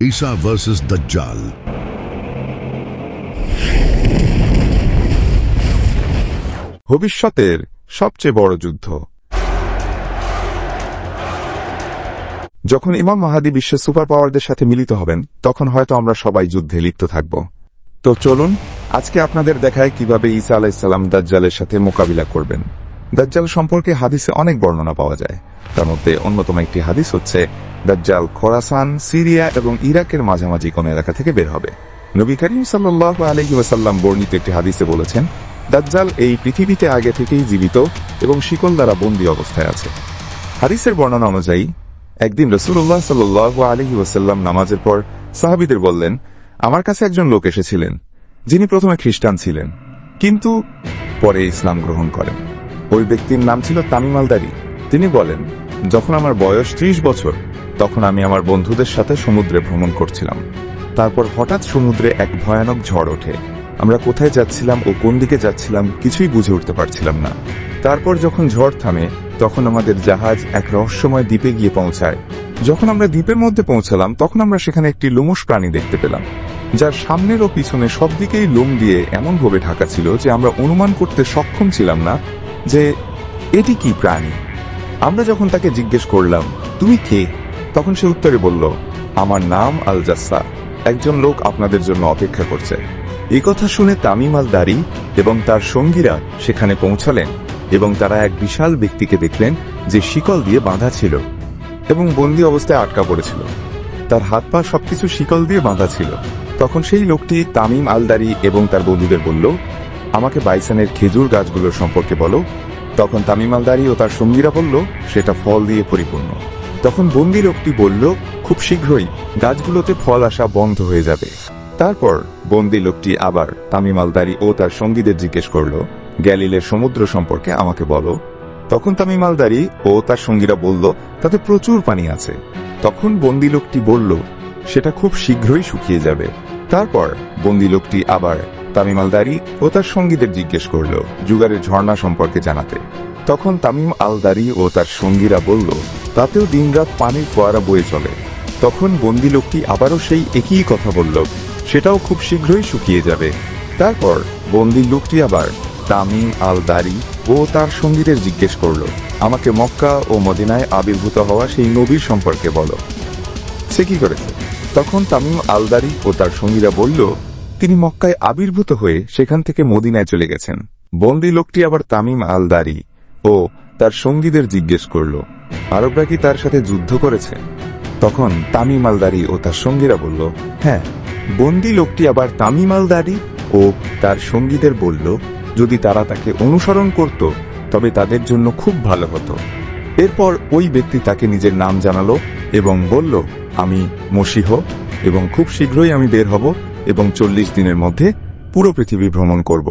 ঈসা versus দাজ্জাল। ভবিষ্যতের সবচেয়ে বড় যুদ্ধ। যখন ইমাম মাহাদি বিশ্বের সুপার পাওয়ারদের সাথে মিলিত হবেন, তখন হয়তো আমরা সবাই যুদ্ধে লিপ্ত থাকব। তো চলুন আজকে আপনাদের দেখায় কিভাবে ঈসা আলাইহিসসালাম দাজ্জালের সাথে মোকাবিলা করবেন। দাজ্জাল সম্পর্কে হাদিসে অনেক বর্ণনা পাওয়া যায়। তার মধ্যে অন্যতম একটি হাদিস হচ্ছে, দাজ্জাল খোরাসান, সিরিয়া এবং ইরাকের মাঝামাঝি কোন এলাকা থেকে বের হবে। নবী করিম সাল্লাল্লাহু আলাইহি ওয়াসাল্লাম বর্ণিত একটি হাদিসে বলেছেন, দাজ্জাল এই পৃথিবীতে আগে থেকেই জীবিত এবং শিকল দ্বারা বন্দী অবস্থায় আছে। হাদিসের বর্ণনা অনুযায়ী একদিন রাসূলুল্লাহ সাল্লাল্লাহু আলাইহি ওয়াসাল্লাম নামাজের পর সাহাবীদের বললেন, আমার কাছে একজন লোক এসেছিলেন যিনি প্রথমে খ্রিস্টান ছিলেন কিন্তু পরে ইসলাম গ্রহণ করেন। ওই ব্যক্তির নাম ছিল তামিম আল দারি। তিনি বলেন, যখন আমার বয়স 30 বছর, তখন আমি আমার বন্ধুদের সাথে সমুদ্রে ভ্রমণ করছিলাম। তারপর হঠাৎ সমুদ্রে এক ভয়ানক ঝড় ওঠে। আমরা কোথায় যাচ্ছিলাম ও কোন দিকে যাচ্ছিলাম কিছুই বুঝে উঠতে পারছিলাম না। তারপর যখন ঝড় থামে, তখন আমাদের জাহাজ এক রহস্যময় দ্বীপে গিয়ে পৌঁছায়। যখন আমরা দ্বীপের মধ্যে পৌঁছালাম, তখন আমরা সেখানে একটি লোমশ প্রাণী দেখতে পেলাম, যার সামনের ও পিছনে সব দিকেই লোম দিয়ে এমনভাবে ঢাকা ছিল যে আমরা অনুমান করতে সক্ষম ছিলাম না যে এটি কি প্রাণী। আমরা যখন তাকে জিজ্ঞেস করলাম, তুমি কে, তখন সে উত্তরে বলল, আমার নাম আল জাসসা, একজন লোক আপনাদের জন্য অপেক্ষা করছে। এই কথা শুনে তামিম আল দারি এবং তার সঙ্গীরা সেখানে পৌঁছালেন এবং তারা এক বিশাল ব্যক্তিকে দেখলেন যে শিকল দিয়ে বাঁধা ছিল এবং বন্দী অবস্থায় আটকা পড়েছিল। তার হাত পা সবকিছু শিকল দিয়ে বাঁধা ছিল। তখন সেই লোকটি তামিম আল দারি এবং তার বন্ধুদের বলল, আমাকে বাইসানের খেজুর গাছগুলোর সম্পর্কে বলো। তখন তামিম আল দারি ও তার সঙ্গীরা বলল, সেটা ফল দিয়ে পরিপূর্ণ। তখন বন্দী লোকটি বলল, খুব শীঘ্রই গাছগুলোতে ফল আসা বন্ধ হয়ে যাবে। তারপর বন্দী লোকটি আবার তামিম আল দারি ও তার সঙ্গীদের জিজ্ঞেস করল, গ্যালিলের সমুদ্র সম্পর্কে আমাকে বলো। তখন তামিম আল দারি ও তার সঙ্গীরা বলল, তাতে প্রচুর পানি আছে। তখন বন্দী লোকটি বলল, সেটা খুব শীঘ্রই শুকিয়ে যাবে। তারপর বন্দী লোকটি আবার তামিম আল দারি ও তার সঙ্গীদের জিজ্ঞেস করল জুগারের ঝর্ণা সম্পর্কে জানাতে। তখন তামিম আল দারি ও তার সঙ্গীরা বলল, তাতেও দিনরাত পানির ফোয়ারা বয়ে চলে। তখন বন্দী লোকটি আবারও সেই একই কথা বলল, সেটাও খুব শীঘ্রই শুকিয়ে যাবে। তারপর বন্দী লোকটি আবার তামিম আল দারি ও তার সঙ্গীদের জিজ্ঞেস করল, আমাকে মক্কা ও মদিনায় আবির্ভূত হওয়া সেই নবীর সম্পর্কে বলো, সে কি করেছে। তখন তামিম আল দারি ও তার সঙ্গীরা বলল, তিনি মক্কায় আবির্ভূত হয়ে সেখান থেকে মদিনায় চলে গেছেন। বন্দী লোকটি আবার তামিম আল দারি ও তার সঙ্গীদের জিজ্ঞেস করল, আরবরা কি তার সাথে যুদ্ধ করেছে। তখন তামিম আল দারি ও তার সঙ্গীরা বলল, হ্যাঁ। বন্দী লোকটি আবার তামিম আল দারি ও তার সঙ্গীদের বলল, যদি তারা তাকে অনুসরণ করত তবে তাদের জন্য খুব ভালো হতো। এরপর ওই ব্যক্তি তাকে নিজের নাম জানালো এবং বলল, আমি মসীহ এবং খুব শীঘ্রই আমি বের হব এবং 40 দিনের মধ্যে পুরো পৃথিবী ভ্রমণ করব।